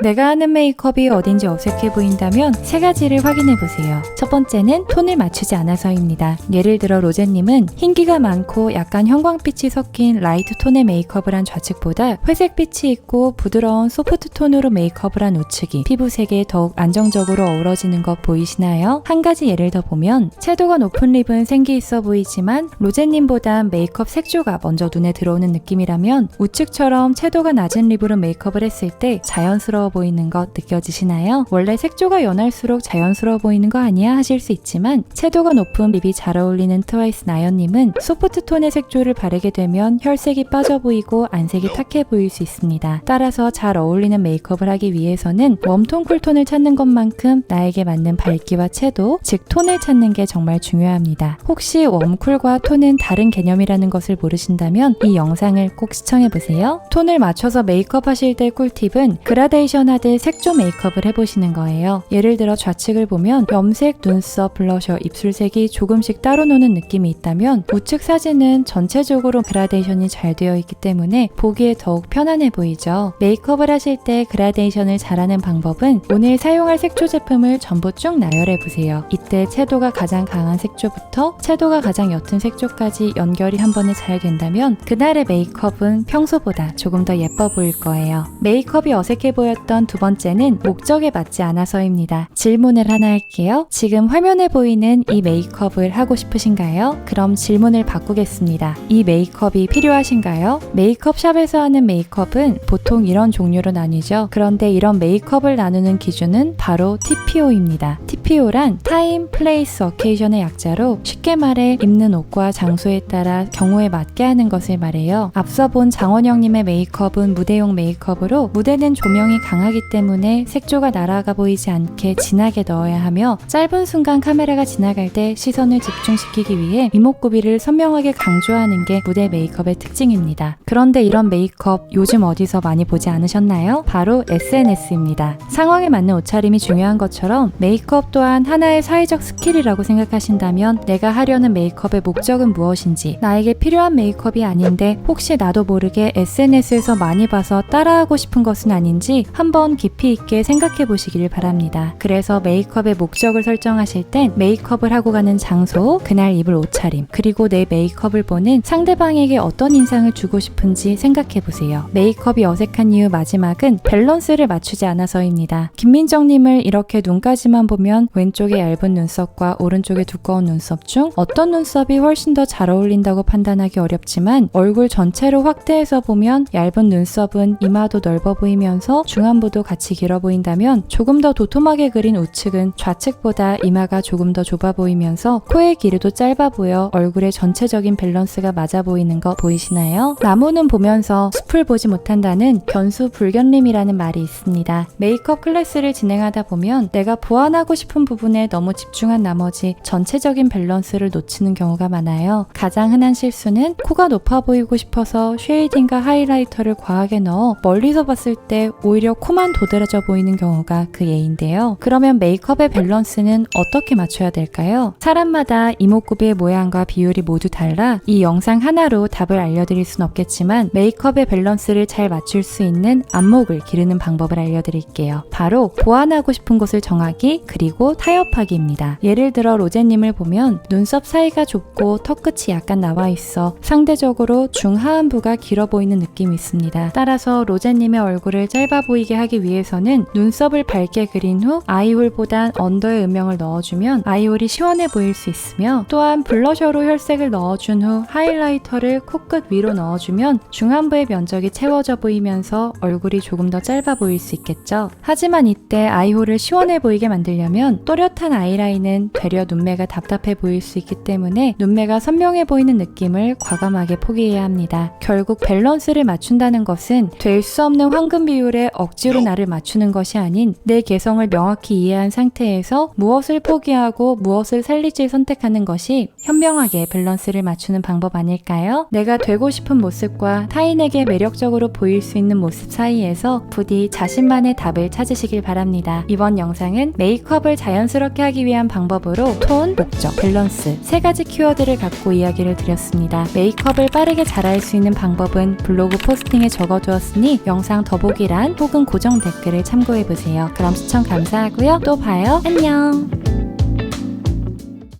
내가 하는 메이크업이 어딘지 어색해 보인다면 세 가지를 확인해보세요. 첫 번째는 톤을 맞추지 않아서입니다. 예를 들어 로제님은 흰기가 많고 약간 형광빛이 섞인 라이트 톤의 메이크업을 한 좌측보다 회색빛이 있고 부드러운 소프트 톤으로 메이크업을 한 우측이 피부색에 더욱 안정적으로 어우러지는 것 보이시나요? 한 가지 예를 더 보면 채도가 높은 립은 생기 있어 보이지만 로제님보단 메이크업 색조가 먼저 눈에 들어오는 느낌이라면 우측처럼 채도가 낮은 립으로 메이크업을 했을 때 자연스러워 보이는 것 느껴지시나요? 원래 색조가 연할수록 자연스러워 보이는 거 아니야 하실 수 있지만 채도가 높은 립이 잘 어울리는 트와이스 나연님은 소프트 톤의 색조를 바르게 되면 혈색이 빠져 보이고 안색이 탁해 보일 수 있습니다. 따라서 잘 어울리는 메이크업을 하기 위해서는 웜톤, 쿨톤을 찾는 것만큼 나에게 맞는 밝기와 채도, 즉 톤을 찾는 게 정말 중요합니다. 혹시 웜쿨과 톤은 다른 개념이라는 것을 모르신다면 이 영상을 꼭 시청해보세요. 톤을 맞춰서 메이크업 하실 때 꿀팁은 그라데이션 하듯 색조 메이크업을 해보시는 거예요. 예를 들어 좌측을 보면 염색, 눈썹, 블러셔, 입술색이 조금씩 따로 노는 느낌이 있다면 우측 사진은 전체적으로 그라데이션이 잘 되어 있기 때문에 보기에 더욱 편안해 보이죠. 메이크업을 하실 때 그라데이션을 잘하는 방법은 오늘 사용할 색조 제품을 전부 쭉 나열해보세요. 이때 채도가 가장 강한 색조부터 채도가 가장 옅은 색조까지 연결이 한 번에 잘 된다면 그날의 메이크업은 평소보다 조금 더 예뻐 보일 거예요. 메이크업이 어색해 보였던 두 번째는 목적에 맞지 않아서입니다. 질문을 하나 할게요. 지금 화면에 보이는 이 메이크업을 하고 싶으신가요? 그럼 질문을 바꾸겠습니다. 이 메이크업이 필요하신가요? 메이크업 샵에서 하는 메이크업은 보통 이런 종류로 나뉘죠. 그런데 이런 메이크업을 나누는 기준은 바로 TPO입니다. TPO란 Time, Place, Occasion의 약자로 쉽게 말해 입는 옷과 장소에 따라 경우에 맞게 하는 것을 말해요. 앞서 본 장원영님의 메이크업은 무대용 메이크업으로 무대는 조명이 강하기 때문에 색조가 날아가 보이지 않게 진하게 넣어야 하며 짧은 순간 카메라가 지나갈 때 시선을 집중시키기 위해 이목구비를 선명하게 강조하는 게 무대 메이크업의 특징입니다. 그런데 이런 메이크업 요즘 어디서 많이 보지 않으셨나요? 바로 SNS입니다. 상황에 맞는 옷차림이 중요한 것처럼 메이크업 또한 하나의 사회적 스킬이라고 생각하신다면 내가 하려는 메이크업의 목적은 무엇인지 나에게 필요한 메이크업이 아닌데 혹시 나도 모르게 SNS에서 많이 봐서 따라하고 싶은 것은 아닌지 한번 깊이 있게 생각해 보시길 바랍니다. 그래서 메이크업의 목적을 설정하실 땐 메이크업을 하고 가는 장소, 그날 입을 옷차림, 그리고 내 메이크업을 보는 상대방에게 어떤 인상을 주고 싶은지 생각해 보세요. 메이크업이 어색한 이유 마지막은 밸런스를 맞추지 않아서입니다. 김민정님을 이렇게 눈까지만 보면 왼쪽에 얇은 눈썹과 오른쪽에 두꺼운 눈썹 중 어떤 눈썹이 훨씬 더 잘 어울린다고 판단하기 어렵지만 얼굴 전체로 확대해서 보면 얇은 눈썹은 이마도 넓어 보이면서 중안부도 같이 길어 보인다면 조금 더 도톰하게 그린 우측은 좌측보다 이마가 조금 더 좁아 보이면서 코의 길이도 짧아 보여 얼굴의 전체적인 밸런스가 맞아 보이는 거 보이시나요? 나무는 보면서 숲을 보지 못한다는 견수불견림이라는 말이 있습니다. 메이크업 클래스를 진행하다 보면 내가 보완하고 싶은 부분에 너무 집중한 나머지 전체적인 밸런스를 놓치는 경우가 많아요. 가장 흔한 실수는 코가 높아 보이고 싶어서 쉐이딩과 하이라이터를 과하게 넣어 멀리서 봤을 때 오히려 코만 도드라져 보이는 경우가 그 예인데요. 그러면 메이크업의 밸런스는 어떻게 맞춰야 될까요? 사람마다 이목구비의 모양과 비율이 모두 달라 이 영상 하나로 답을 알려드릴 순 없겠지만 메이크업의 밸런스를 잘 맞출 수 있는 안목을 기르는 방법을 알려드릴게요. 바로 보완하고 싶은 곳을 정하기 그리고 타협하기입니다. 예를 들어 로제님을 보면 눈썹 사이가 좁고 턱끝이 약간 나와 있어 상대적으로 중하안부가 길어 보이는 느낌이 있습니다. 따라서 로제님의 얼굴을 짧아 보이게 하기 위해서는 눈썹을 밝게 그린 후 아이홀보단 언더에 음영을 넣어주면 아이홀이 시원해 보일 수 있으며 또한 블러셔로 혈색을 넣어준 후 하이라이터를 코끝 위로 넣어주면 중안부의 면적이 채워져 보이면서 얼굴이 조금 더 짧아 보일 수 있겠죠. 하지만 이때 아이홀을 시원해 보이게 만들려면 또렷한 아이라인은 되려 눈매가 답답해 보일 수 있기 때문에 눈매가 선명해 보이는 느낌을 과감하게 포기해야 합니다. 결국 밸런스를 맞춘다는 것은 될 수 없는 황금 비율에 억지로 나를 맞추는 것이 아닌 내 개성을 명확히 이해한 상태에서 무엇을 포기하고 무엇을 살릴지 선택하는 것이 현명하게 밸런스를 맞추는 방법 아닐까요? 내가 되고 싶은 모습과 타인에게 매력적으로 보일 수 있는 모습 사이에서 부디 자신만의 답을 찾으시길 바랍니다. 이번 영상은 메이크업을 자연스럽게 하기 위한 방법으로 톤, 목적, 밸런스 3가지 키워드를 갖고 이야기를 드렸습니다. 메이크업을 빠르게 잘할 수 있는 방법은 블로그 포스팅에 적어두었으니 영상 더보기란 혹은 고정 댓글을 참고해보세요. 그럼 시청 감사하고요. 또 봐요. 안녕.